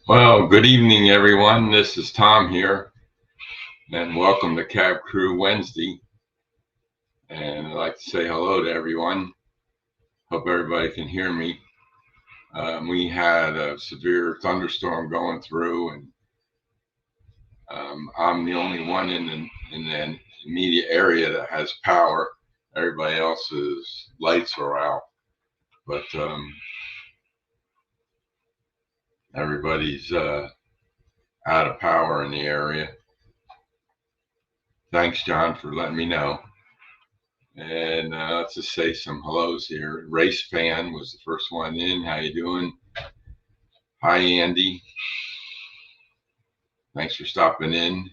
Well, good evening, everyone. This is Tom here, and welcome to Cab Crew Wednesday. And I'd like to say hello to everyone. Hope everybody can hear me. We had a severe thunderstorm going through, and I'm the only one in the immediate area that has power. Everybody else's lights are out, but everybody's out of power in the area. Thanks, John, for letting me know. And let's just say some hellos here. Race Fan was the first one in. How you doing? Hi, Andy. Thanks for stopping in.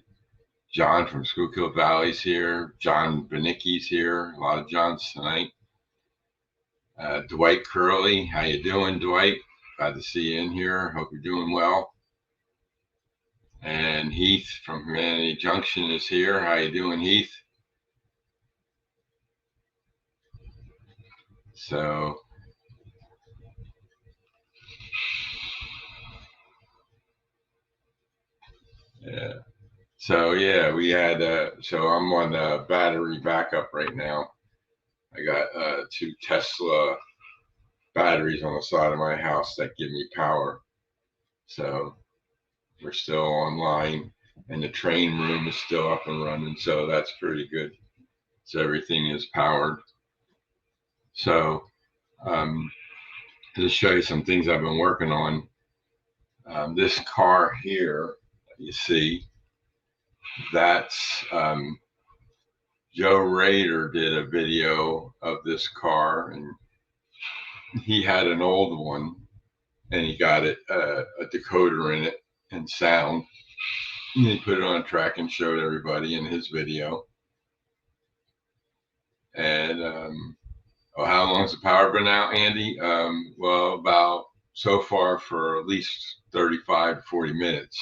John from Schuylkill Valley's here. John Benicki's here. A lot of Johns tonight. Dwight Curley. How you doing, Dwight? Glad to see you in here. Hope you're doing well. And Heath from Humanity Junction is here. How you doing, Heath? So yeah. So yeah, we had so I'm on battery backup right now. I got 2 Tesla batteries on the side of my house that give me power. So we're still online, and the train room is still up and running, so that's pretty good. So everything is powered. So to show you some things I've been working on. This car here, you see, that's Joe Rader did a video of this car, and he had an old one, and he got it a decoder in it and sound. And he put it on a track and showed everybody in his video. And how long's the power been out, Andy? Well, about so far for at least 35 to 40 minutes.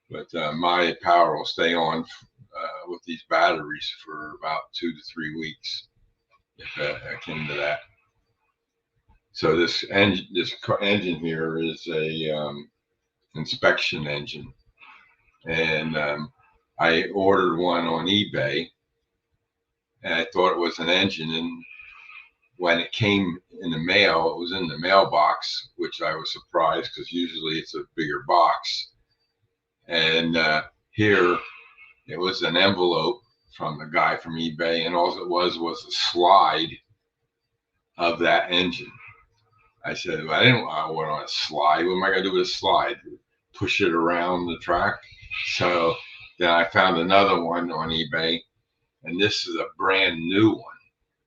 But my power will stay on with these batteries for about 2 to 3 weeks, if I came to that. So this engine here is a inspection engine, and I ordered one on eBay, and I thought it was an engine, and when it came in the mail, it was in the mailbox, which I was surprised because usually it's a bigger box. And here it was an envelope from the guy from eBay, and all it was a slide of that engine. I said, well, I didn't want a slide. What am I going to do with a slide? Push it around the track? So then I found another one on eBay, and this is a brand new one.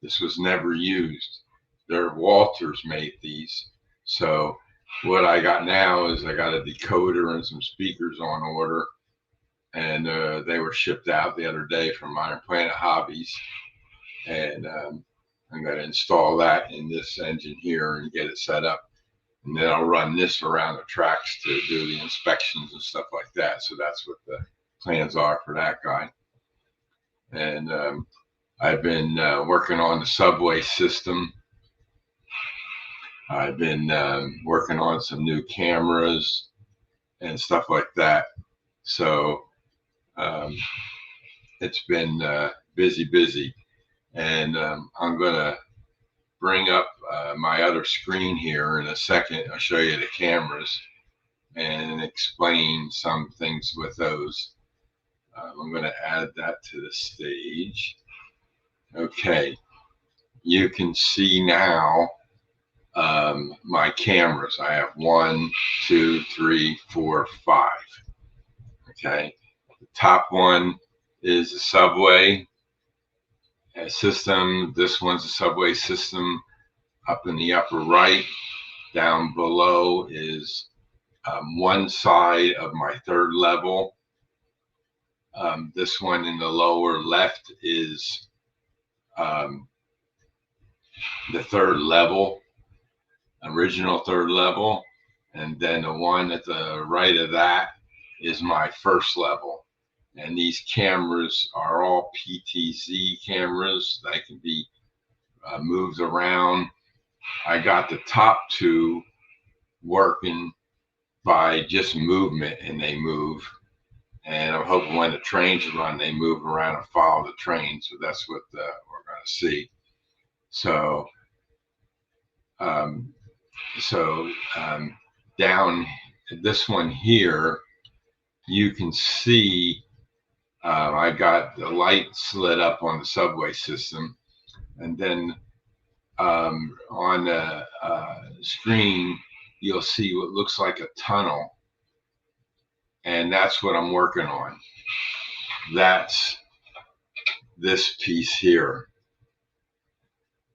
This was never used. Walters made these. So what I got now is I got a decoder and some speakers on order, and they were shipped out the other day from Modern Planet Hobbies. And I'm going to install that in this engine here and get it set up. And then I'll run this around the tracks to do the inspections and stuff like that. So that's what the plans are for that guy. And I've been working on the subway system. I've been working on some new cameras and stuff like that. So it's been busy. And I'm going to bring up my other screen here in a second. I'll show you the cameras. and explain some things with those. I'm going to add that to the stage. Okay, you can see now my cameras. I have 1, 2, 3, 4, 5. Okay, the top one is the subway system. This one's the subway system up in the upper right. Down below is one side of my third level. This one in the lower left is the third level, original third level. And then the one at the right of that is my first level. And these cameras are all PTZ cameras that can be moved around. I got the top two working by just movement, and they move. And I'm hoping when the trains run, they move around and follow the train. So that's what we're going to see. So, down this one here, you can see I got the lights lit up on the subway system, and then on the screen you'll see what looks like a tunnel, and that's what I'm working on. That's this piece here,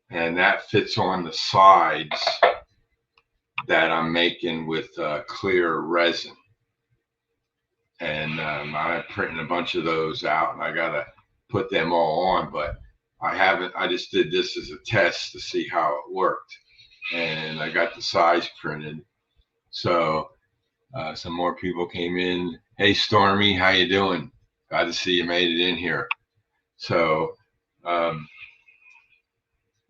and that fits on the sides that I'm making with clear resin. And I'm printing a bunch of those out, and I gotta put them all on, but I haven't. I just did this as a test to see how it worked, and I got the size printed. So some more people came in. Hey Stormy, how you doing? Glad to see you made it in here. So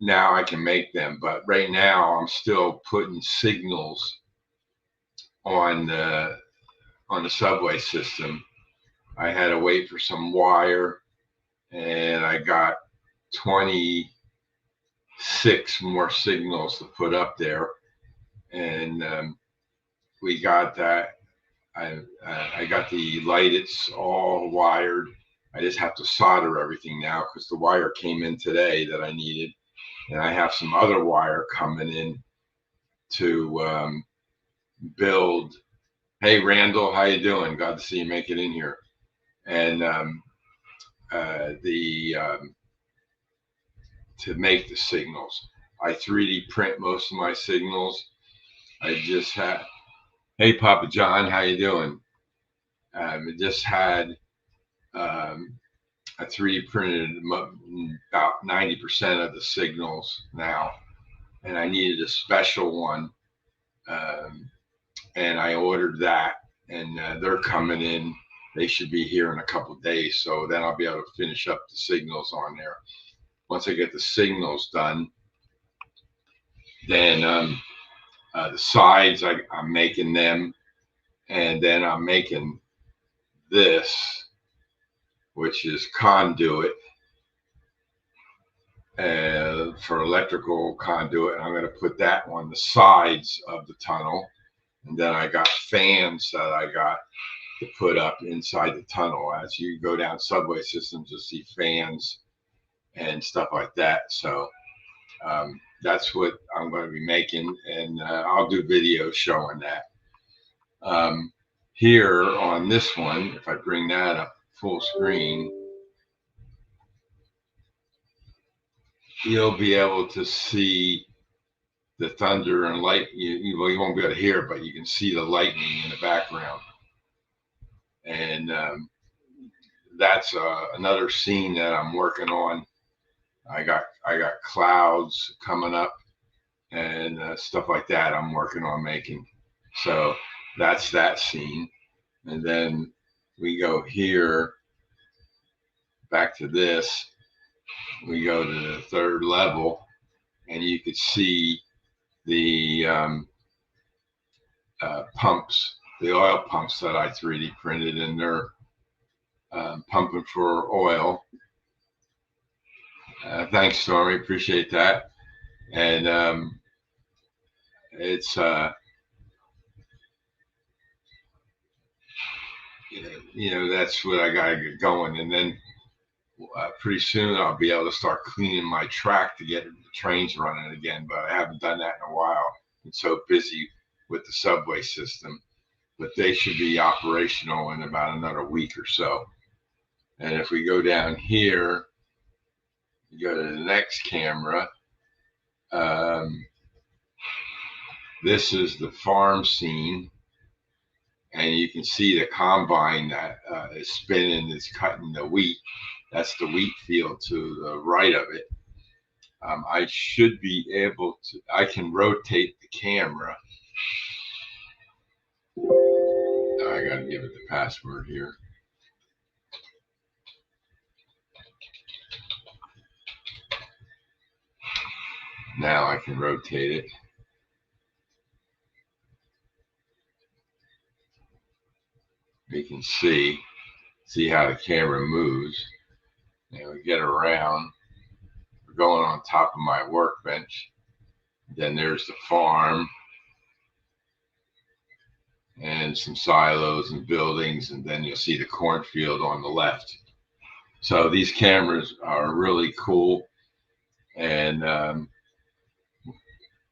now I can make them, but right now I'm still putting signals on the subway system. I had to wait for some wire, and I got 26 more signals to put up there, and we got that. I got the light. It's all wired. I just have to solder everything now because the wire came in today that I needed, and I have some other wire coming in to build. Hey Randall, how you doing? Glad to see you make it in here. And to make the signals, I 3D print most of my signals. I just had, hey Papa John, how you doing? I just had I 3D printed about 90% of the signals now, and I needed a special one, and I ordered that, and they're coming in. They should be here in a couple of days, so then I'll be able to finish up the signals on there. Once I get the signals done, then the sides, I'm making them, and then I'm making this, which is conduit for electrical conduit. I'm going to put that on the sides of the tunnel, and then I got fans that I got to put up inside the tunnel. As you go down subway systems, you'll see fans and stuff like that. So that's what I'm going to be making, and I'll do videos showing that. Here on this one, if I bring that up full screen, you'll be able to see the thunder and light. You won't be able to hear it, but you can see the lightning in the background. And that's another scene that I'm working on. I got clouds coming up and stuff like that I'm working on making. So that's that scene. And then we go here, back to this. We go to the third level, and you could see the pumps, the oil pumps that I 3D printed, and they're pumping for oil. Thanks, Stormy. Appreciate that. And it's that's what I got to get going. And then pretty soon I'll be able to start cleaning my track to get the trains running again. But I haven't done that in a while. I'm so busy with the subway system. But they should be operational in about another week or so. And if we go down here, you go to the next camera. This is the farm scene. And you can see the combine that is spinning, is cutting the wheat. That's the wheat field to the right of it. I should be able to, I can rotate the camera. I got to give it the password here. Now I can rotate it. You can see how the camera moves. And we get around. We're going on top of my workbench. Then there's the farm and some silos and buildings, and then you'll see the cornfield on the left. So these cameras are really cool. And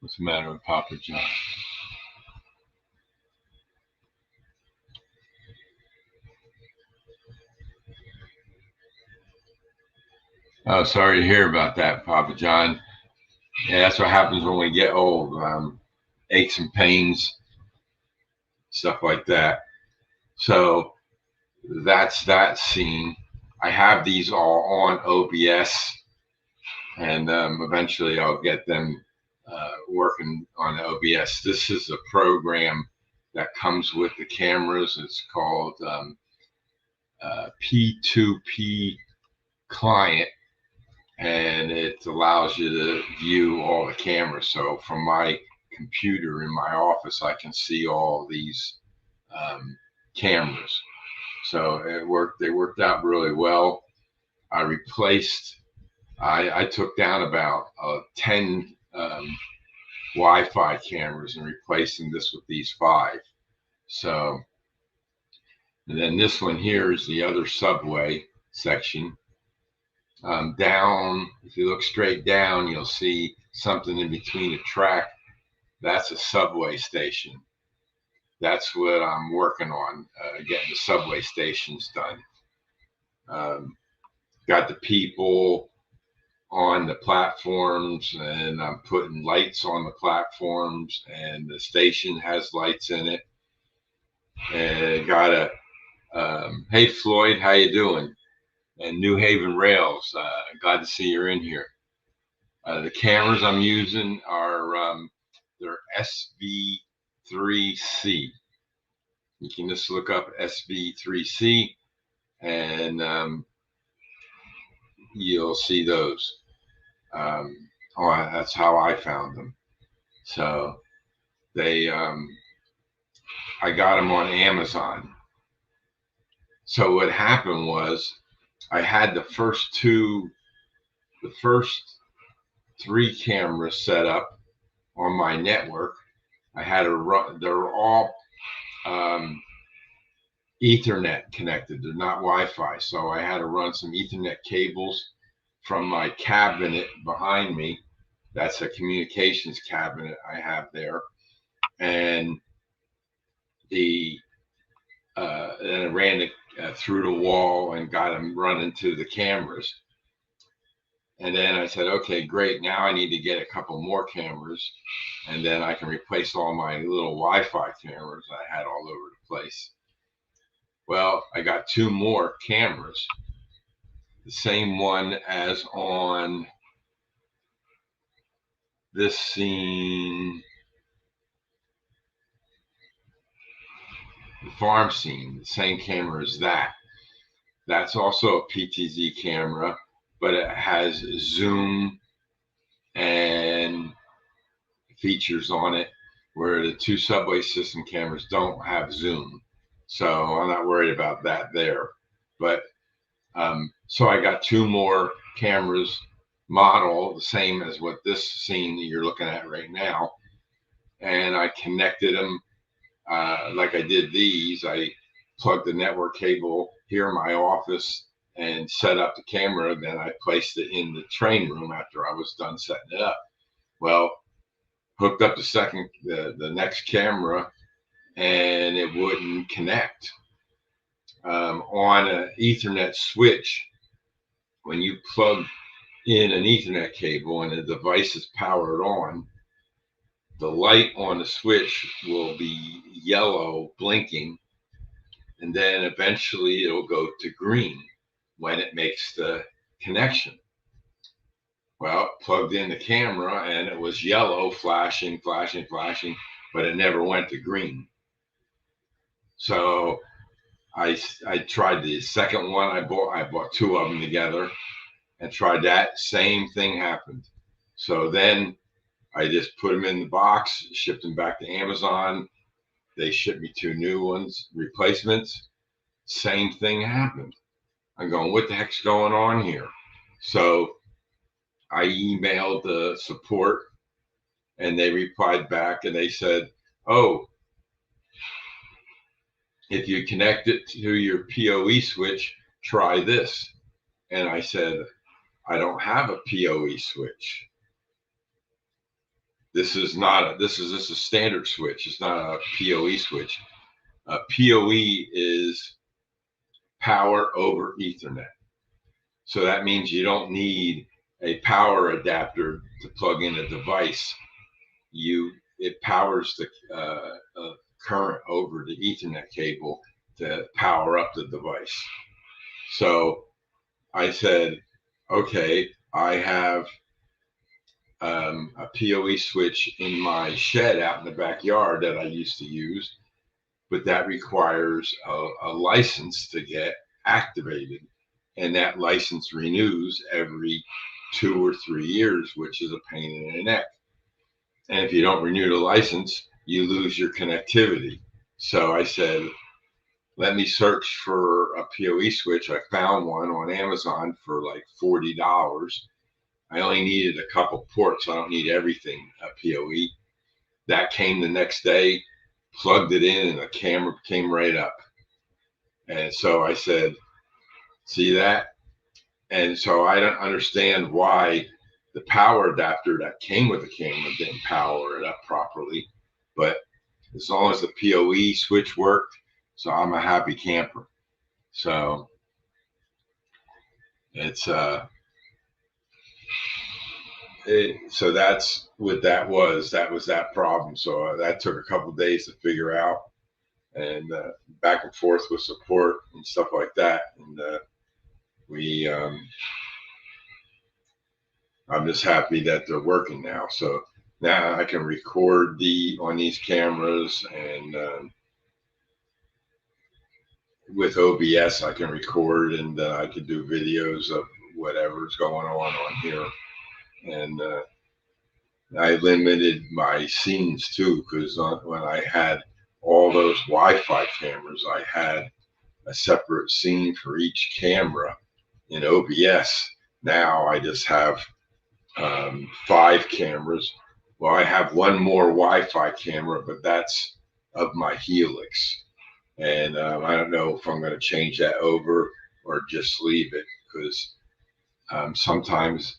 what's the matter with Papa John? Oh, sorry to hear about that, Papa John. Yeah, that's what happens when we get old. Aches and pains, stuff like that. So that's that scene. I have these all on OBS, and eventually I'll get them working on OBS. This is a program that comes with the cameras. It's called P2P Client, and it allows you to view all the cameras. So from my computer in my office, I can see all these cameras. So it worked. They worked out really well. I took down about 10 Wi-Fi cameras and replacing this with these 5. So, and then this one here is the other subway section. Down, if you look straight down, you'll see something in between a track. That's a subway station. That's what I'm working on, getting the subway stations done. Got the people on the platforms, and I'm putting lights on the platforms, and the station has lights in it. And got a, hey Floyd, how you doing? And New Haven Rails, glad to see you're in here. The cameras I'm using are, they're SV3C. You can just look up SV3C, and you'll see those. That's how I found them. So they, I got them on Amazon. So what happened was I had the first 3 cameras set up on my network. I had to run, they're all Ethernet connected. They're not Wi-Fi. So I had to run some Ethernet cables from my cabinet behind me. That's a communications cabinet I have there. And then I ran it through the wall and got them running to the cameras. And then I said, okay, great. Now I need to get a couple more cameras, and then I can replace all my little Wi-Fi cameras I had all over the place. Well, I got 2 more cameras, the same one as on this scene, the farm scene, the same camera as that. That's also a PTZ camera, but it has zoom and features on it where the 2 subway system cameras don't have zoom. So I'm not worried about that there. But so I got 2 more cameras model, the same as what this scene that you're looking at right now. And I connected them like I did these. I plugged the network cable here in my office and set up the camera. Then I placed it in the train room after I was done setting it up. Well, hooked up the next camera, and it wouldn't connect. On an Ethernet switch, when you plug in an Ethernet cable and the device is powered on, the light on the switch will be yellow blinking, and then eventually it'll go to green when it makes the connection. Well, plugged in the camera and it was yellow, flashing, flashing, flashing, but it never went to green. So I tried the second one I bought two of them together and tried that. Same thing happened. So then I just put them in the box, shipped them back to Amazon. They shipped me two new ones, replacements. Same thing happened. I'm going, what the heck's going on here? So I emailed the support, and they replied back and they said, oh, if you connect it to your PoE switch, try this. And I said, I don't have a PoE switch. This is a standard switch. It's not a PoE switch. A PoE is power over Ethernet. So that means you don't need a power adapter to plug in a device. It powers the current over the Ethernet cable to power up the device. So I said, okay, I have a PoE switch in my shed out in the backyard that I used to use, but that requires a license to get activated. And that license renews every 2 or 3 years, which is a pain in the neck. And if you don't renew the license, you lose your connectivity. So I said, let me search for a PoE switch. I found one on Amazon for like $40. I only needed a couple ports. I don't need everything PoE. That came the next day, plugged it in, and the camera came right up. And so I said, see that? And so I don't understand why the power adapter that came with the camera didn't power it up properly. But as long as the PoE switch worked, so I'm a happy camper. So it's so that's what that was. That was that problem. So that took a couple of days to figure out, and back and forth with support and stuff like that. And I'm just happy that they're working now. So now I can record on these cameras, and with OBS I can record, and I can do videos of whatever's going on here. And I limited my scenes too, because when I had all those Wi-Fi cameras, I had a separate scene for each camera in OBS. Now I just have 5 cameras. Well, I have one more Wi-Fi camera, but that's of my Helix. And I don't know if I'm going to change that over or just leave it, because sometimes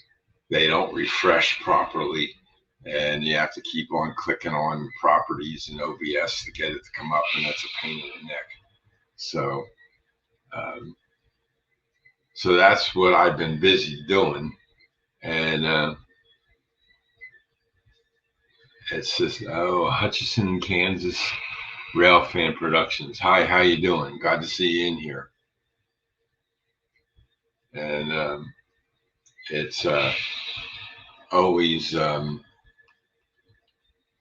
they don't refresh properly, and you have to keep on clicking on properties in OBS to get it to come up, and that's a pain in the neck. So, so that's what I've been busy doing. And it's just, oh, Hutchinson, Kansas, Rail Fan Productions. Hi, how you doing? Glad to see you in here. And it's always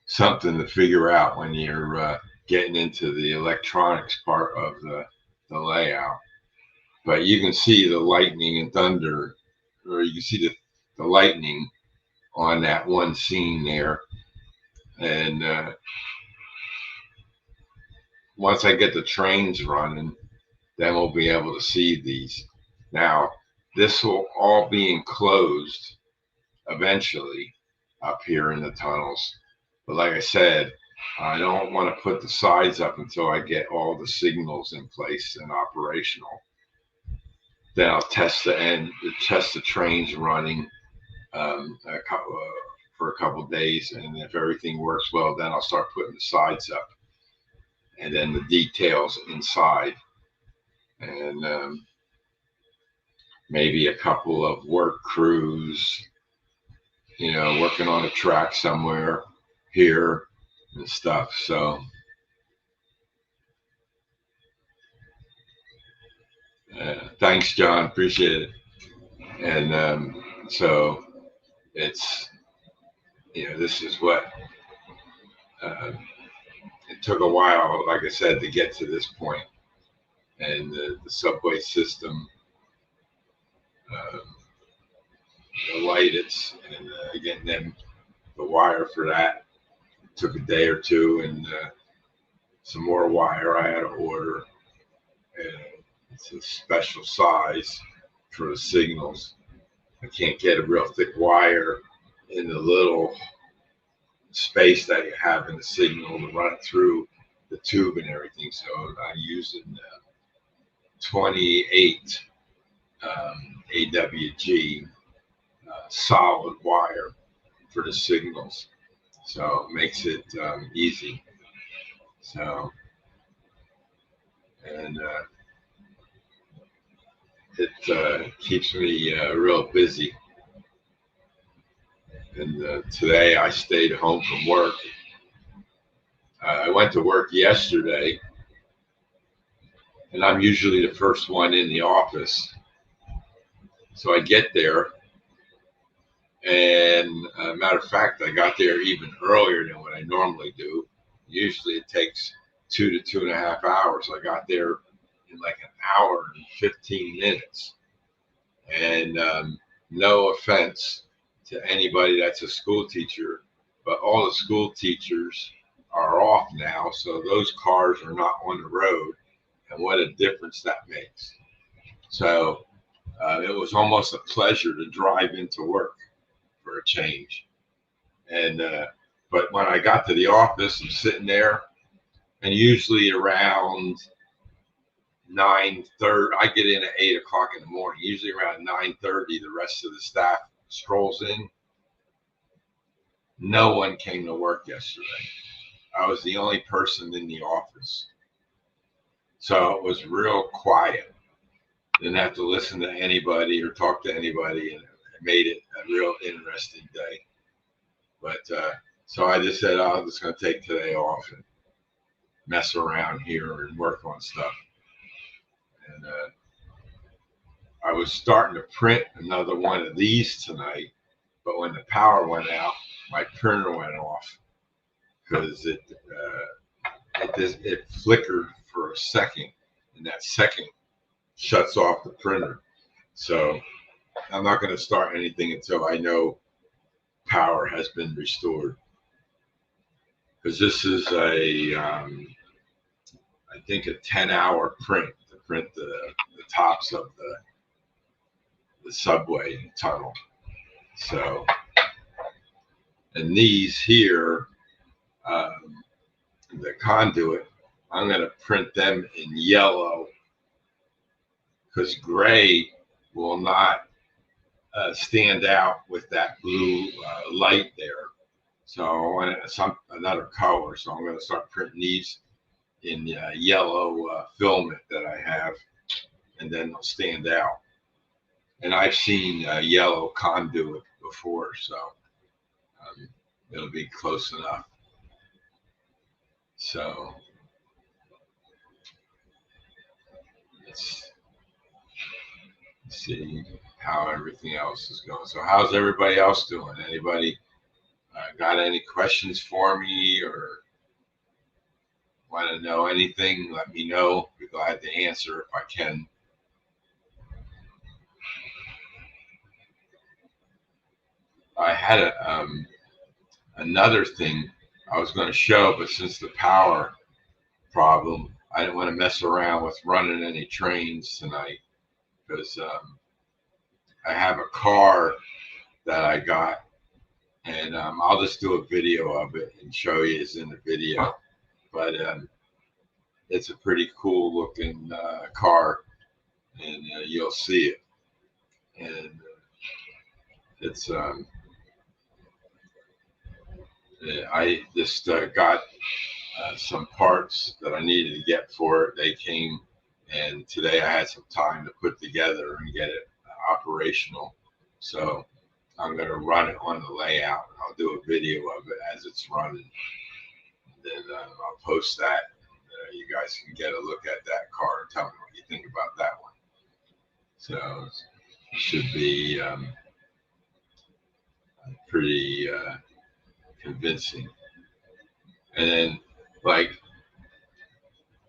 something to figure out when you're getting into the electronics part of the layout. But you can see the lightning and thunder, or you can see the lightning on that one scene there. And once I get the trains running, then we'll be able to see these. Now, this will all be enclosed eventually up here in the tunnels. But like I said, I don't want to put the sides up until I get all the signals in place and operational. Then I'll test the trains running for a couple of days, and if everything works well, then I'll start putting the sides up, and then the details inside, and maybe a couple of work crews, working on a track somewhere here and stuff. So thanks, John. Appreciate it. And so it's, this is what it took a while, like I said, to get to this point. And the subway system, the lights, and getting them the wire for that took a day or two, and some more wire I had to order. And it's a special size for the signals. I can't get a real thick wire in the little space that you have in the signal to run it through the tube and everything. So I'm using 28 AWG solid wire for the signals. So it makes it easy. So, and it keeps me real busy. And today I stayed home from work. I went to work yesterday, and I'm usually the first one in the office. So I get there, and matter of fact, I got there even earlier than what I normally do. Usually it takes 2 to 2.5 hours. I got there in like an hour and 15 minutes. And no offense to anybody that's a school teacher, but all the school teachers are off now, so those cars are not on the road, and what a difference that makes. So it was almost a pleasure to drive into work for a change. And but when I got to the office, I'm sitting there, and usually around 9:30, I get in at 8 o'clock in the morning. Usually around 9:30, the rest of the staff strolls in. No one came to work yesterday. I was the only person in the office. So it was real quiet. Didn't have to listen to anybody or talk to anybody, and it made it a real interesting day. But so I just said, I'm just going to take today off and mess around here and work on stuff. And I was starting to print another one of these tonight, but when the power went out, my printer went off because it flickered for a second, and that second shuts off the printer. So I'm not going to start anything until I know power has been restored. Because this is I think a 10-hour print to print the tops of the subway tunnel. So, and these here, the conduit, I'm going to print them in yellow because gray will not stand out with that blue light there. So I want another color. So I'm going to start printing these in yellow filament that I have, and then they'll stand out. And I've seen yellow conduit before, so it'll be close enough. So let's see how everything else is going. So how's everybody else doing? Anybody got any questions for me or want to know anything? Let me know. Be glad to answer if I can. I had another thing I was going to show, but since the power problem, I didn't want to mess around with running any trains tonight because I have a car that I got, and and I'll just do a video of it and show you it's in the video. But it's a pretty cool looking car, and you'll see it. And it's I just got some parts that I needed to get for it. They came, and today I had some time to put together and get it operational. So I'm going to run it on the layout. I'll do a video of it as it's running. Then I'll post that. You guys can get a look at that car and tell me what you think about that one. So it should be pretty convincing. And then, like,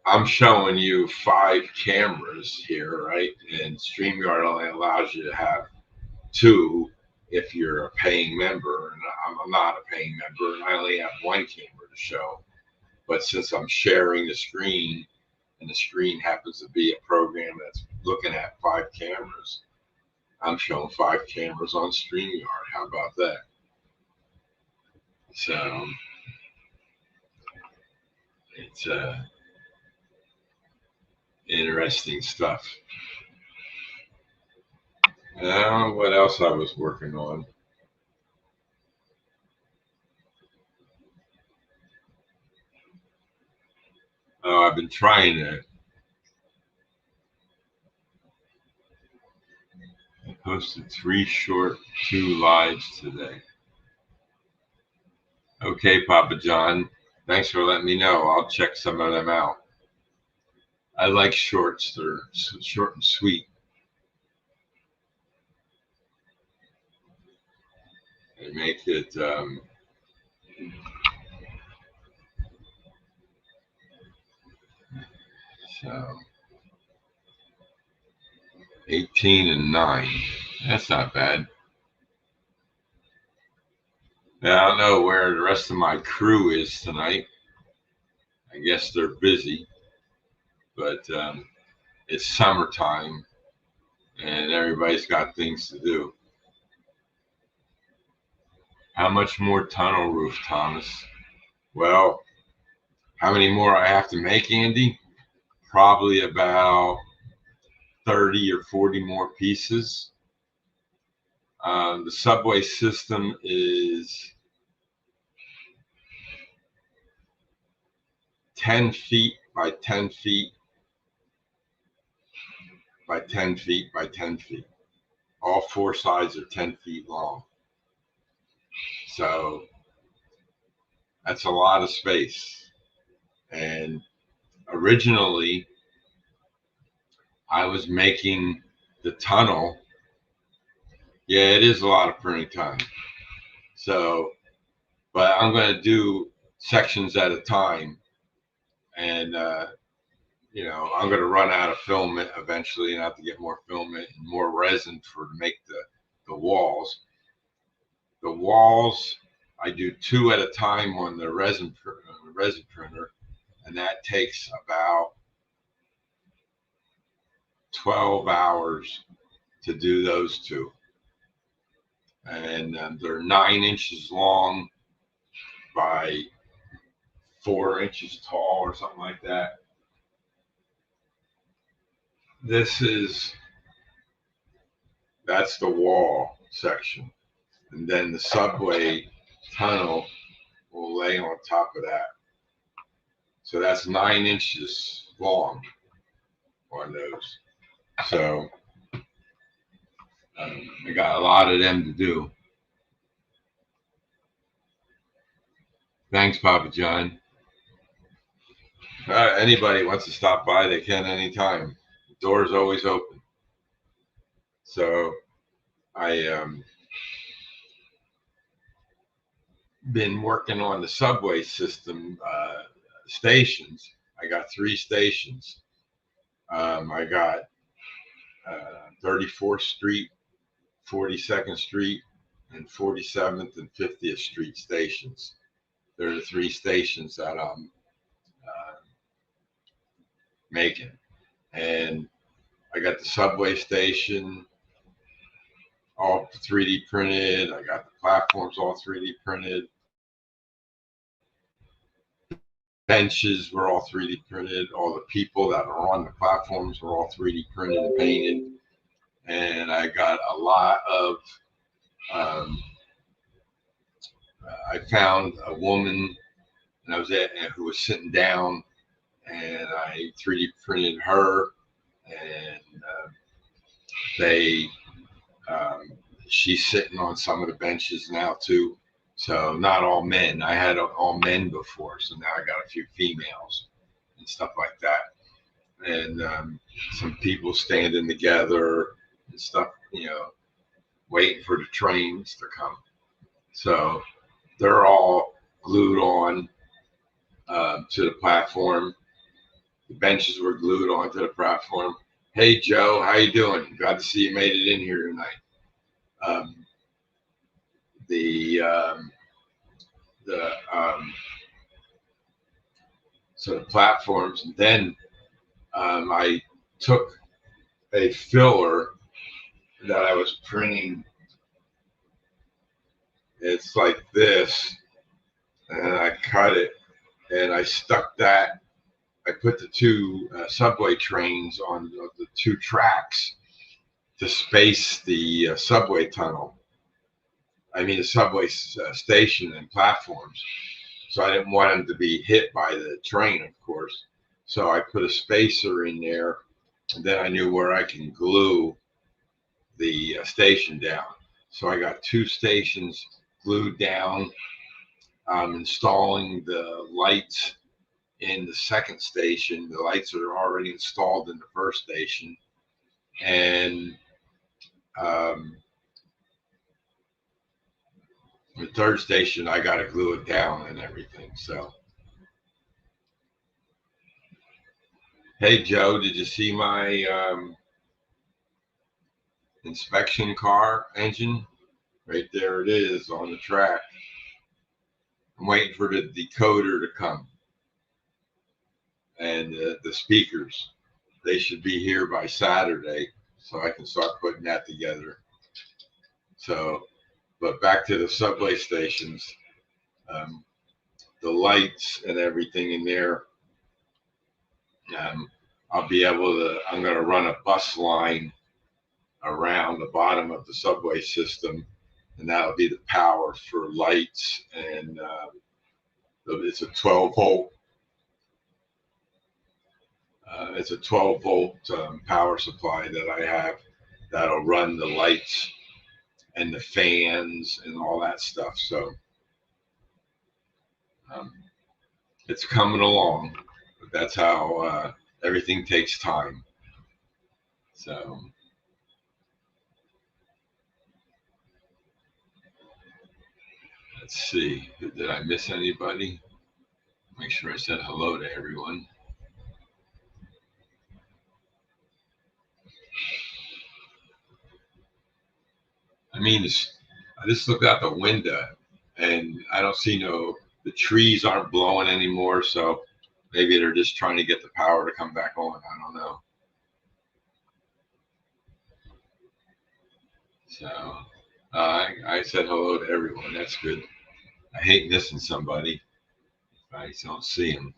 I'm showing you 5 cameras here, right? And StreamYard only allows you to have 2 if you're a paying member. And I'm not a paying member, and I only have 1 camera to show. But since I'm sharing the screen, and the screen happens to be a program that's looking at 5 cameras, I'm showing 5 cameras on StreamYard. How about that? So it's interesting stuff. What else I was working on? Oh, I've been trying to I posted 3 short, 2 lives today. Okay, Papa John. Thanks for letting me know. I'll check some of them out. I like shorts. They're short and sweet. They make it so 18 and 9. That's not bad. Now, I don't know where the rest of my crew is tonight. I guess they're busy, but it's summertime and everybody's got things to do. How much more tunnel roof, Thomas? Well, how many more I have to make, Andy? Probably about 30 or 40 more pieces. The subway system is 10 feet by 10 feet by 10 feet by 10 feet. All 4 sides are 10 feet long. So that's a lot of space. And originally, I was making the tunnel. Yeah, it is a lot of printing time. So, but I'm going to do sections at a time. And, you know, I'm going to run out of filament eventually and have to get more filament and more resin to make the walls. The walls, I do 2 at a time on the resin printer, and that takes about 12 hours to do those 2. And they're 9 inches long by 4 inches tall or something like that. That's the wall section. And then the subway tunnel will lay on top of that. So that's 9 inches long on those. So I got a lot of them to do. Thanks, Papa John. Anybody wants to stop by, they can anytime. The door's always open. So I been working on the subway system stations. I got 3 stations. I got 34th Street, 42nd Street, and 47th and 50th Street stations. They're the 3 stations that I'm making. And I got the subway station all 3D printed. I got the platforms all 3D printed. Benches were all 3D printed. All the people that are on the platforms were all 3D printed and painted. And I got a lot of, I found a woman, and I was at, who was sitting down, and I 3D printed her, and she's sitting on some of the benches now too. So not all men. I had all men before, so now I got a few females and stuff like that, and some people standing together and stuff, waiting for the trains to come. So they're all glued on to the platform. The benches were glued onto the platform. Hey Joe, how you doing? Glad to see you made it in here tonight. So the platforms, and then I took a filler that I was printing. It's like this, and I cut it, and I stuck that. I put the two subway trains on the two tracks to space the subway tunnel. I mean, the subway station and platforms. So I didn't want them to be hit by the train, of course. So I put a spacer in there, and then I knew where I can glue the station down. So I got two stations glued down. I'm installing the lights in the second station. The lights are already installed in the first station. And the third station, I got to glue it down and everything. So, hey, Joe, did you see my inspection car engine? Right there it is on the track. I'm waiting for the decoder to come. And the speakers, they should be here by Saturday, so I can start putting that together. So, but back to the subway stations, the lights and everything in there. I'll be able to, I'm going to run a bus line around the bottom of the subway system, and that'll be the power for lights. And it's a 12 volt. It's a 12 volt power supply that I have that'll run the lights and the fans and all that stuff. So it's coming along, but that's how everything takes time. So let's see, did I miss anybody? Make sure I said hello to everyone. I mean, I just looked out the window and I don't see the trees aren't blowing anymore. So maybe they're just trying to get the power to come back on. I don't know. So I said hello to everyone. That's good. I hate missing somebody if I don't see them.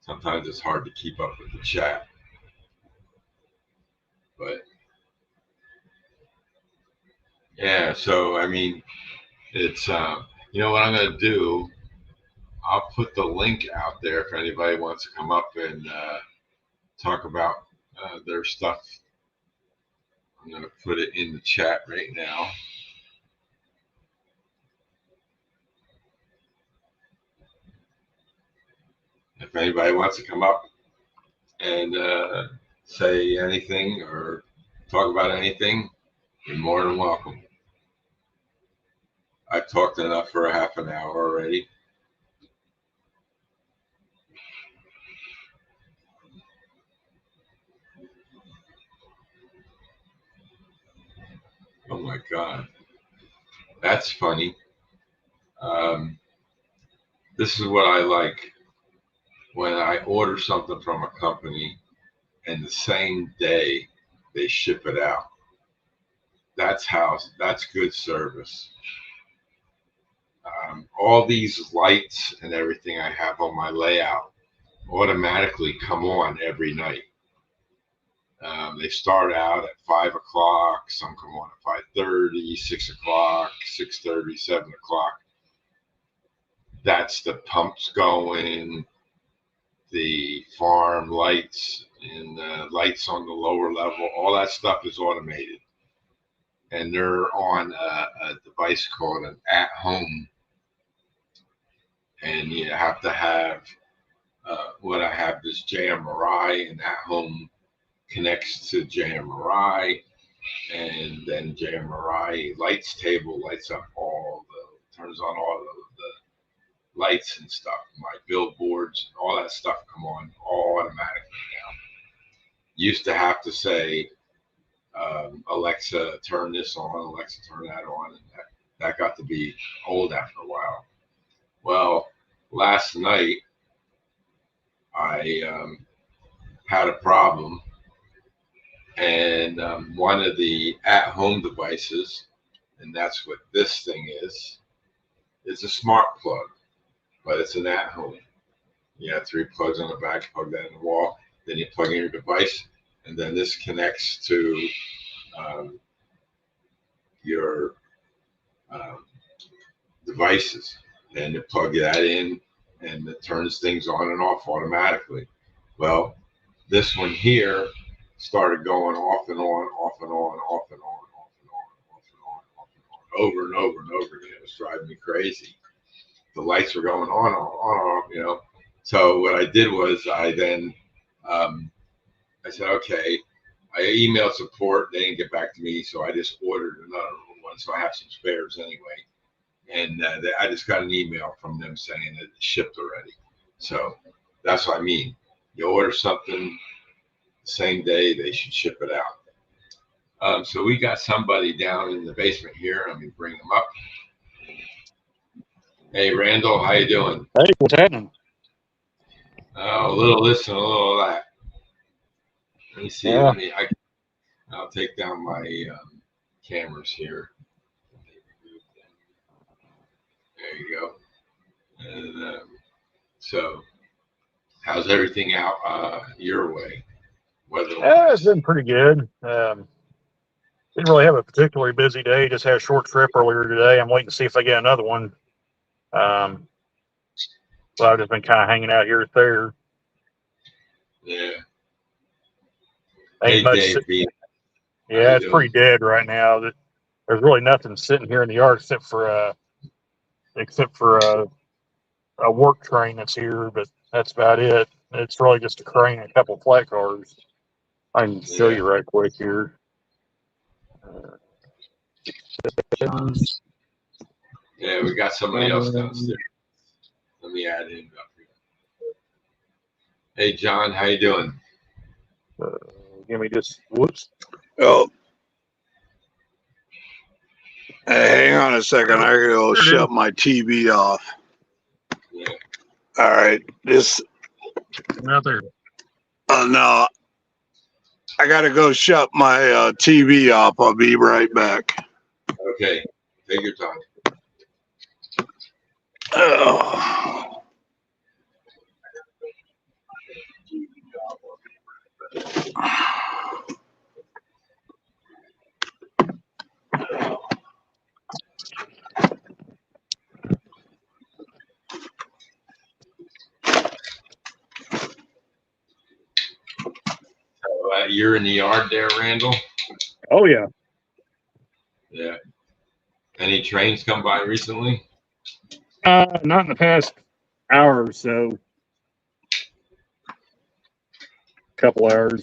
Sometimes it's hard to keep up with the chat. But yeah, so I mean, it's you know what I'm going to do? I'll put the link out there if anybody wants to come up and talk about their stuff. I'm going to put it in the chat right now. If anybody wants to come up and say anything or talk about anything, you're more than welcome. I've talked enough for a half an hour already. Oh my God. That's funny. This is what I like. When I order something from a company and the same day they ship it out. that's good service. All these lights and everything I have on my layout automatically come on every night. They start out at 5 o'clock. Some come on at 5:30, 6 o'clock, 6:30, 7 o'clock. That's the pumps going, the farm lights, and lights on the lower level. All that stuff is automated, and they're on a device called an at-home. And you have to have what I have is JMRI, and at-home connects to JMRI, and then JMRI lights table lights up turns on all the lights and stuff. My billboards, all that stuff come on all automatically now. Used to have to say, Alexa, turn this on, Alexa, turn that on, and that got to be old after a while. Well, last night I had a problem, and one of the at-home devices, and that's what this thing is a smart plug, but it's an at-home. You have 3 plugs on the back, plug that in the wall, then you plug in your device, and then this connects to your devices. And you plug that in, and it turns things on and off automatically. Well, this one here started going off and on, off and on, off and on, off and on, off and on, off and on, over and over and over again. It was driving me crazy. The lights were going on, off. So what I did was I then I said, okay. I emailed support. They didn't get back to me, so I just ordered another one. So I have some spares anyway. And I just got an email from them saying that it's shipped already. So that's what I mean. You order something the same day, they should ship it out. So we got somebody down in the basement here. Let me bring them up. Hey, Randall, how you doing? Hey, what's happening? A little this and a little that. Let me see. Yeah. I'll take down my cameras here. There you go. And so, how's everything out your way? Yeah, it's been pretty good. Didn't really have a particularly busy day. Just had a short trip earlier today. I'm waiting to see if I get another one. So I've just been kind of hanging out here at there. Yeah. Ain't much. Yeah, it's pretty dead right now. There's really nothing sitting here in the yard except for a work train that's here, but that's about it. It's really just a crane and a couple of flat cars. I can show you right quick here. Yeah, we got somebody else downstairs. Let me add him up here. Hey, John, how you doing? Give me just whoops. Oh, hey, hang on a second. I gotta go shut my TV off. Yeah. All right, this. Out there. No, I gotta go shut my TV off. I'll be right back. Okay, take your time. Oh. You're in the yard there, Randall? Oh, yeah. Yeah. Any trains come by recently? Not in the past hour or so. Couple hours.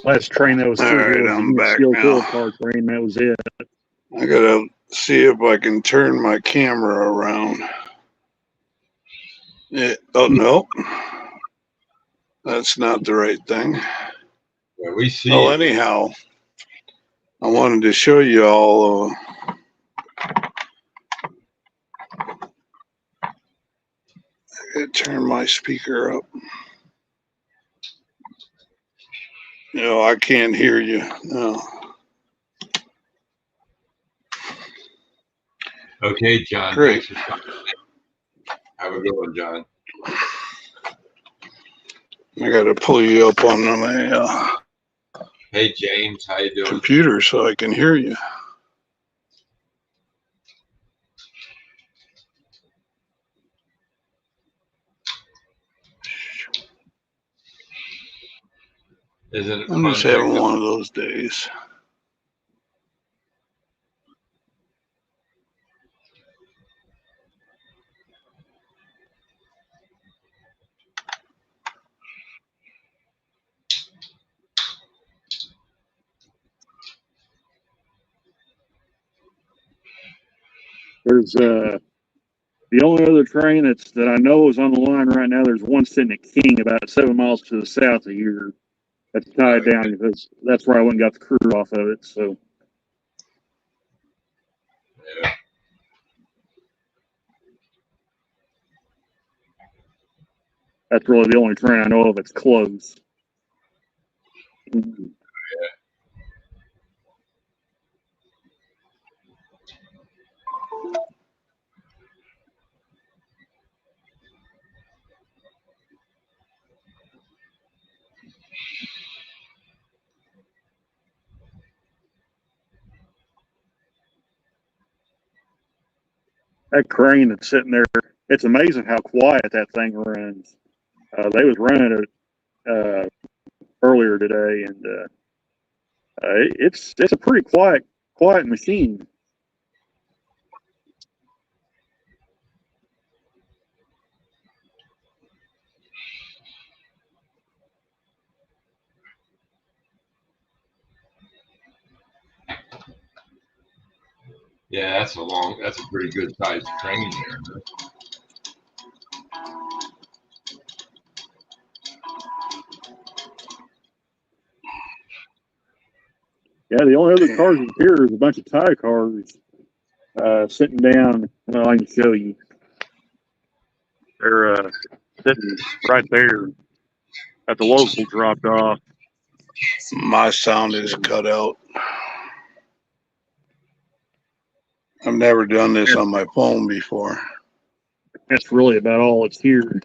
Last train that was all right, I'm back now. Car train, that was it. I gotta see if I can turn my camera around. Oh no, that's not the right thing. Yeah, we see. Well, anyhow, I wanted to show you all. I gotta turn my speaker up. No, I can't hear you. No. Okay, John. Great. Thanks for coming. Have a good one, John. I got to pull you up on my Hey, James. How you doing? computer so I can hear you. Isn't it I'm fun just having picking one up? of those days. There's the only other train that I know is on the line right now. There's one sitting at King about 7 miles to the south of here. That's tied down because that's where I went and got the crew off of it. So Yeah. that's really the only train I know of that's closed. That crane that's sitting there, it's amazing how quiet that thing runs. They was running it earlier today, and it's a pretty quiet machine. Yeah, that's a pretty good sized train there. Huh? Yeah, the only other cars in here is a bunch of Thai cars sitting down. Well, I can show you. They're sitting right there at the local dropped off. My sound is cut out. I've never done this on my phone before. That's really about all it's here.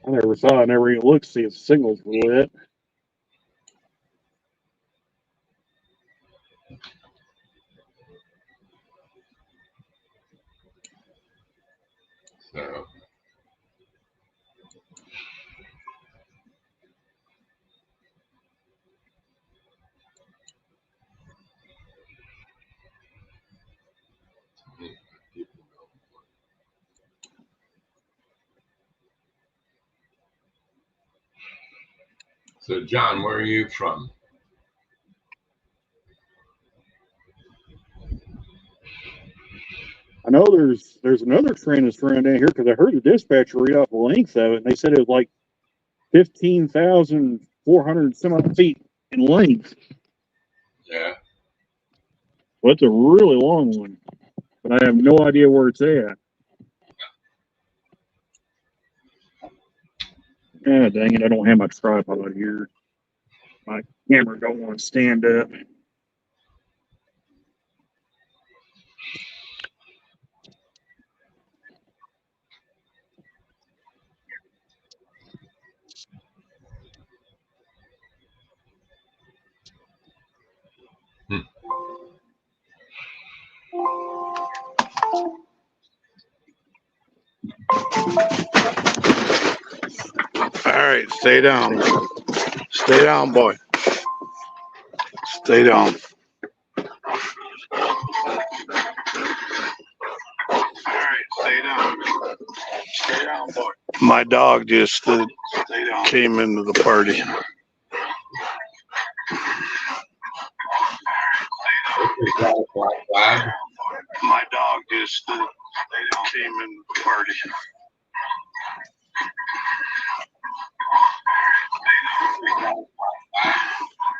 I never saw it. I never even looked to see if the signals were lit. So So, John, where are you from? I know there's another train that's running down here because I heard the dispatcher read off the length of it, and they said it was like 15,400 some odd feet in length. Yeah. Well, it's a really long one, but I have no idea where it's at. Ah, dang it! I don't have my tripod here. My camera don't want to stand up. All right, stay down. Stay down, boy. Stay down. All right, stay down. Stay down, boy. My dog just came into the party. My dog just came into the party.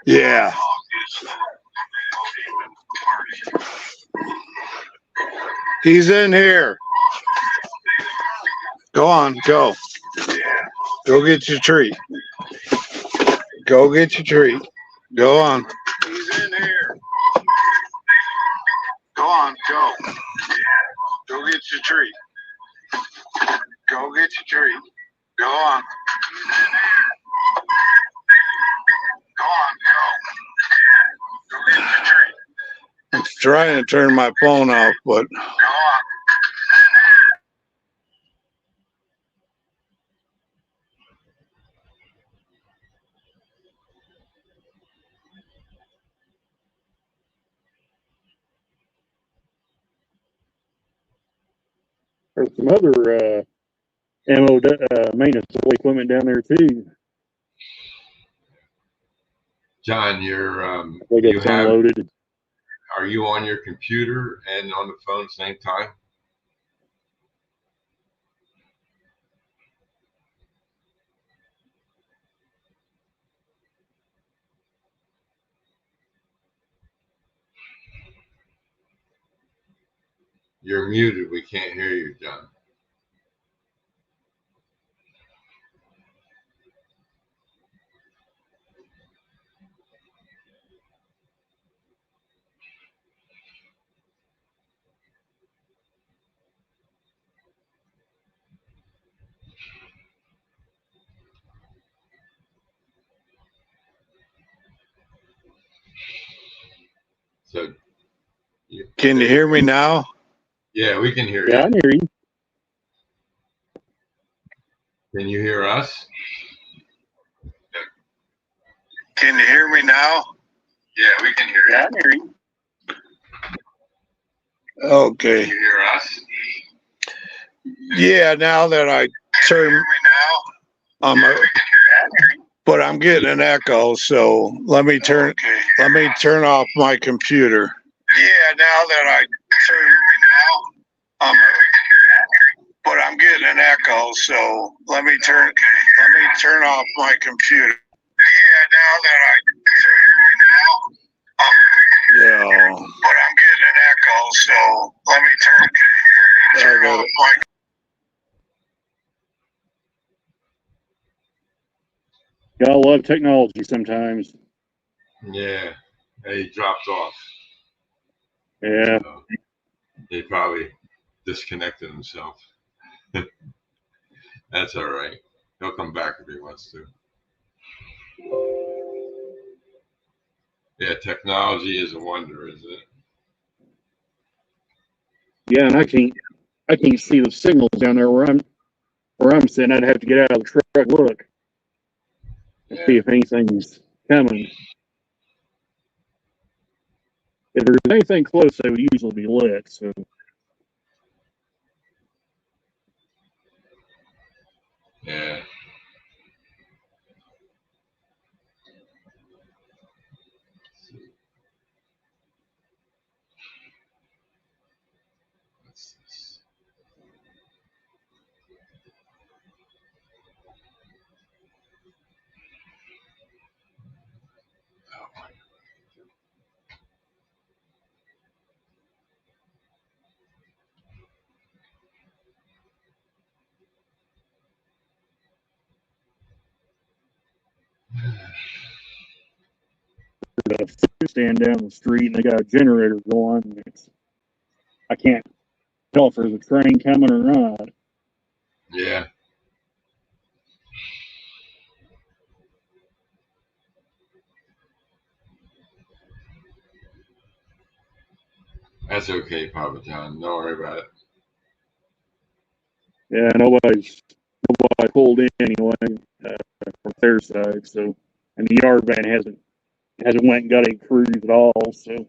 Yeah. He's in here. Go on, go. Go get your treat. Go get your treat. Go on. He's in here. Go on, go. Go get your treat. Go get your treat. Go on. Go on, go. Go get your treat. I'm trying to turn my phone off, but go on. There's some other ammo maintenance equipment down there too. John, They get unloaded. Are you on your computer and on the phone at the same time? You're muted. We can't hear you, John. So, can you hear me now? Yeah, we can hear you. Yeah, I hear you. Can you hear us? Can you hear me now? Yeah, we can hear you. Yeah, I hear you. Okay. Can you hear us? Yeah, now that I turn, but I'm getting an echo, so let me turn off my computer. Yeah, now that I turn, but I'm getting an echo, so let me turn off my computer. Yeah, now that I yeah, but I'm getting an echo, so let me turn off my. Gotta love technology sometimes. Yeah, he dropped off. Yeah. So he probably disconnected himself. That's all right. He'll come back if he wants to. Yeah, technology is a wonder, isn't it? Yeah, and I can't see the signals down there where I'm sitting. I'd have to get out of the truck, look, and see if anything's coming. If there's anything close, they would usually be lit. So Yeah. there's a food stand down the street, and they got a generator going. And I can't tell if there's a train coming or not. Yeah. That's okay, Papa John. Don't worry about it. Yeah, nobody pulled in anyway from their side. So, and the yard van hasn't went and got any crews at all. So.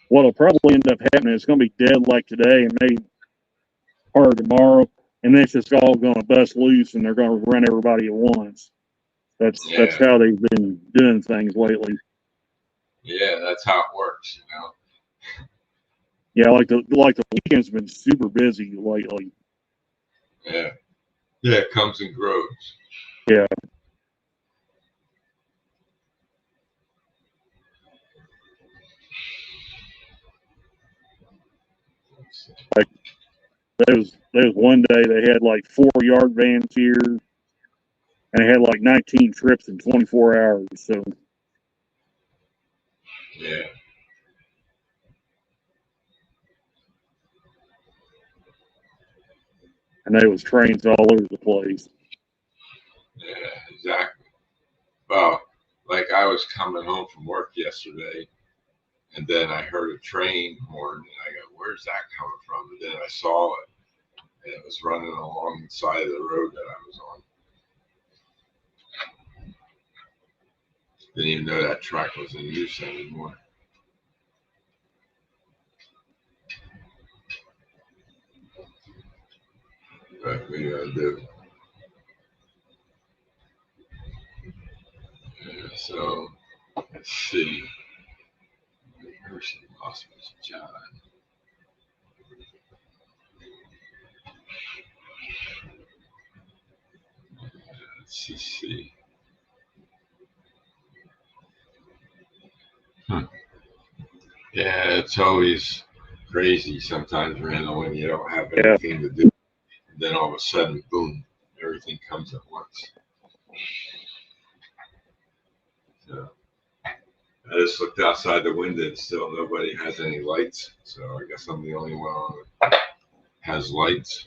What'll probably end up happening is going to be dead like today and maybe part of tomorrow, and then it's just all going to bust loose and they're going to run everybody at once. That's how they've been doing things lately. Yeah, that's how it works, you know. Yeah, like the weekend's been super busy lately. Yeah. Yeah, it comes and grows. Yeah. Like there was one day they had like 4 yard vans here, and they had like 19 trips in 24 hours. So Yeah. and there was trains all over the place. Yeah, exactly. Well, like I was coming home from work yesterday, and then I heard a train horn, and I go, "Where's that coming from?" And then I saw it, and it was running along the side of the road that I was on. Didn't even know that track was in use anymore. But we do. Yeah, so let's see. Person Hospice, John. Let's just see. Yeah, it's always crazy sometimes, Randall, when you don't have anything to do. And then all of a sudden, boom, everything comes at once. So I just looked outside the window and still nobody has any lights. So I guess I'm the only one that has lights.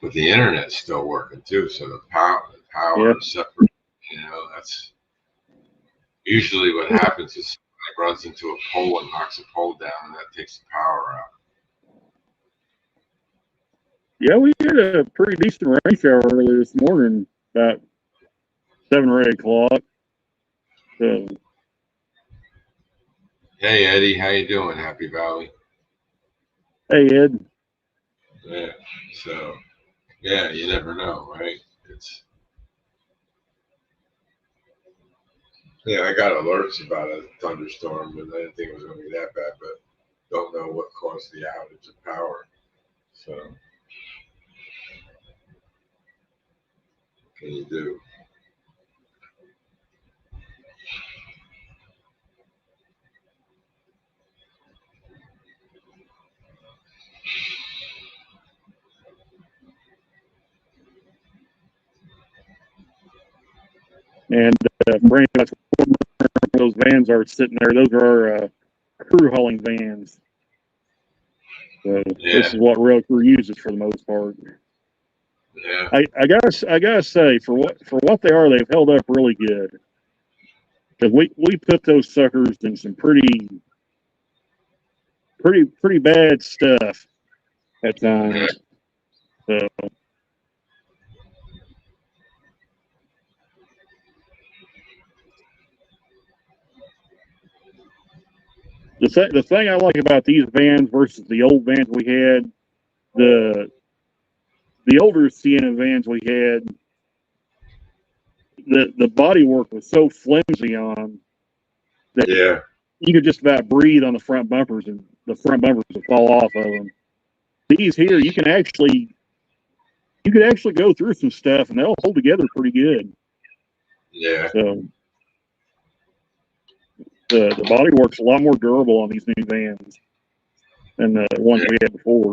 But the internet's still working too. So the power is separate. You know, that's usually what happens is somebody runs into a pole and knocks a pole down, and that takes the power out. Yeah, we had a pretty decent rain shower early this morning, about 7 or 8 o'clock. So, Hey Eddie, how you doing? Happy Valley. hey Ed. Yeah. So yeah, you never know, right? Yeah, I got alerts about a thunderstorm, but I didn't think it was going to be that bad. But don't know what caused the outage of power. So what can you do? And Brandon, that's where those vans are sitting there. Those are our crew hauling vans. So this is what rail crew uses for the most part. Yeah. I gotta say, for what they are, they've held up really good. Because we put those suckers in some pretty bad stuff at times. So the thing I like about these vans versus the old vans we had, the older Sienna vans we had, the body work was so flimsy on them that you could just about breathe on the front bumpers and the front bumpers would fall off of them. These here, you could actually go through some stuff and they'll hold together pretty good. Yeah. So the body work's a lot more durable on these new vans than the ones we had before.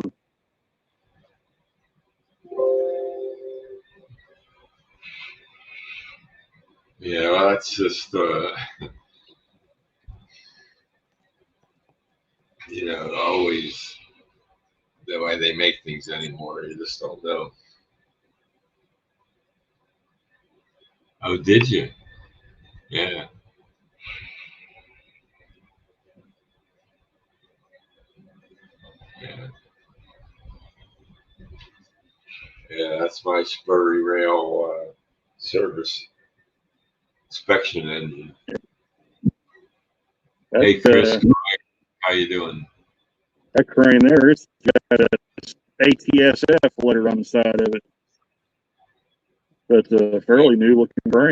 Yeah, well, that's just you know, always the way they make things anymore. You just don't know. Oh, did you? Yeah. Yeah. Yeah, that's my Spurry Rail service inspection engine. That's, hey, Chris, how you doing? That crane there, it's got a ATSF letter on the side of it. but fairly new looking train.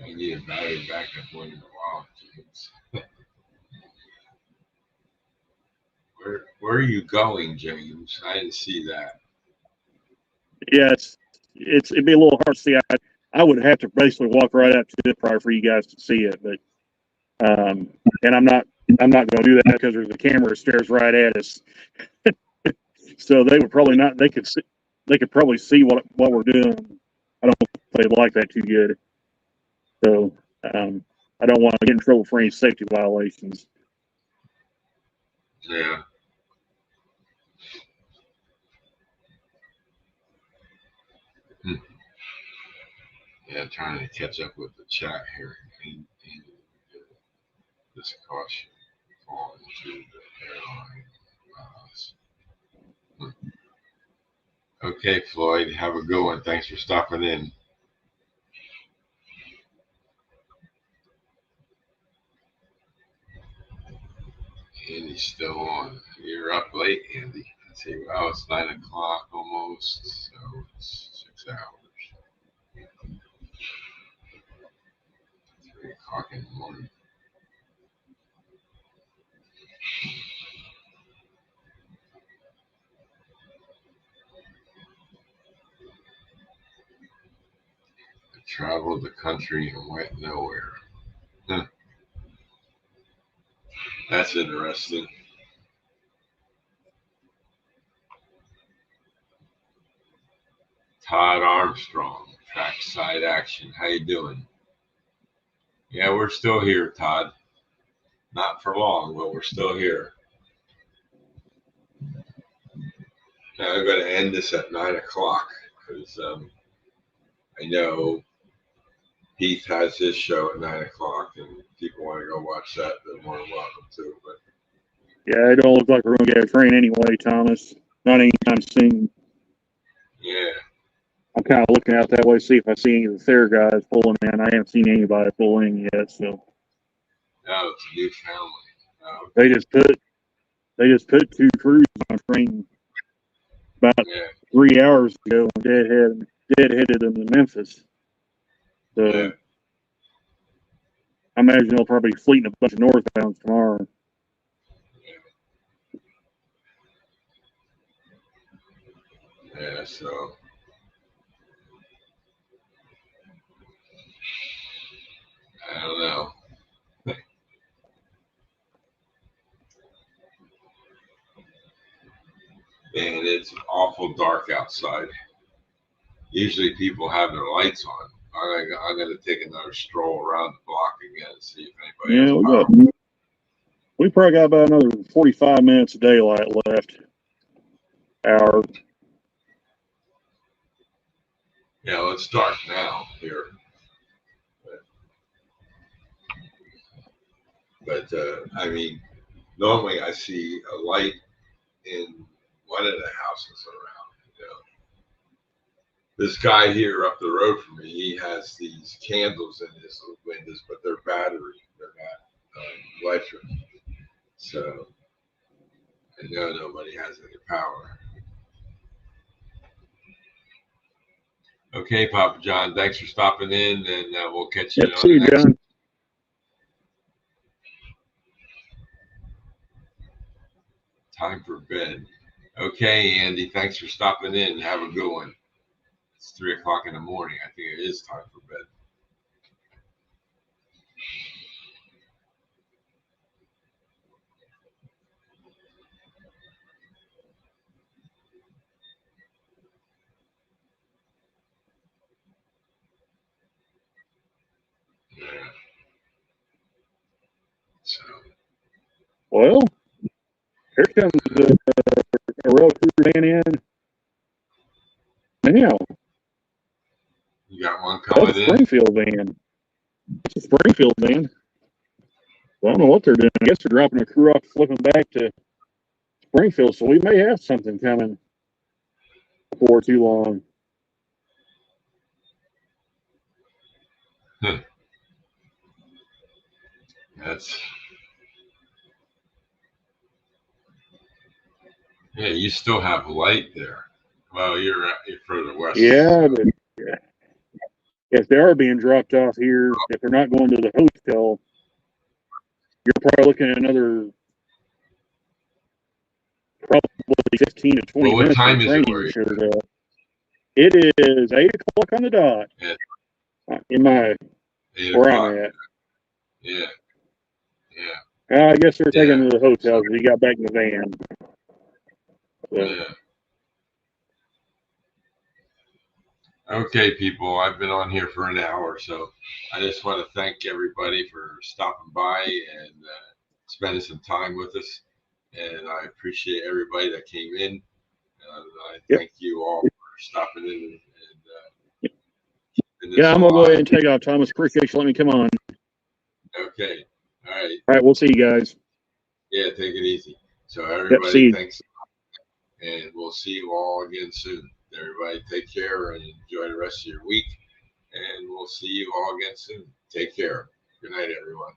I need a battery backup one in a while, James. Where are you going, James? I didn't see that. Yeah, it'd be a little hard to see. I would have to basically walk right up to it probably for you guys to see it, but and I'm not going to do that because there's a camera that stares right at us. So they would probably not. They could probably see what we're doing. I don't think they'd like that too good. So I don't want to get in trouble for any safety violations. Yeah. Yeah, trying to catch up with the chat here. And this caution fall into the airline. Okay, Floyd, have a good one. Thanks for stopping in. Andy's still on. You're up late, Andy. I say, wow, it's 9 o'clock almost, so it's 6 hours. 3 o'clock in the morning. I traveled the country and went nowhere. Huh. That's interesting. Todd Armstrong, Trackside Action. How you doing? Yeah, we're still here, Todd. Not for long, but we're still here. Now I'm going to end this at 9 o'clock because I know Heath has his show at 9 o'clock, and if people want to go watch that, they're more than welcome to. But yeah, it don't look like we're going to get a train anyway, Thomas. Not anytime soon. Yeah. I'm kind of looking out that way to see if I see any of the Thayer guys pulling in. I haven't seen anybody pull in yet, so. Oh, it's a new family. Oh, They just put 2 crews on a train about 3 hours ago and deadheaded them to Memphis. So yeah. I imagine they'll probably be fleeting a bunch of northbounds tomorrow. Yeah, so I don't know. And it's awful dark outside. Usually people have their lights on. I'm gonna take another stroll around the block again and see if anybody has power. We probably got about another 45 minutes of daylight left. Hour. Yeah, well, it's dark now here. But I mean, normally I see a light in one of the houses around. You know, this guy here up the road from me, he has these candles in his windows, but they're battery. They're not electric. So I know nobody has any power. Okay, Papa John, thanks for stopping in, and we'll catch you on See the you, next. John. Time for bed. Okay, Andy, thanks for stopping in. Have a good one. It's 3 o'clock in the morning. I think it is time for bed. Yeah. So. Well, here comes a road crew man in. Now, You got one coming in? Springfield van. It's a Springfield van. I don't know what they're doing. I guess they're dropping a crew off, flipping back to Springfield, so we may have something coming before too long. That's Yeah, you still have light there. Well, you're further west. Yeah, but if they are being dropped off here, if they're not going to the hotel, you're probably looking at another probably 15 to 20 Well, what minutes for time is it training where you? shows up. It is 8 o'clock on the dot. Yeah. In my 8 where o'clock. I'm at. Yeah. Yeah. I guess they're taking Yeah. him to the hotel. We got back in the van. So, Yeah. Okay, people, I've been on here for an hour, so I just want to thank everybody for stopping by and spending some time with us. And I appreciate everybody that came in. I thank you all for stopping in and keeping this yeah, I'm gonna go ahead alive. and take off. Thomas, appreciate you letting me come on. Okay. All right. All right, we'll see you guys. Yeah, take it easy. So everybody, see you. thanks. And we'll see you all again soon. Everybody take care and enjoy the rest of your week. And we'll see you all again soon. Take care. Good night, everyone.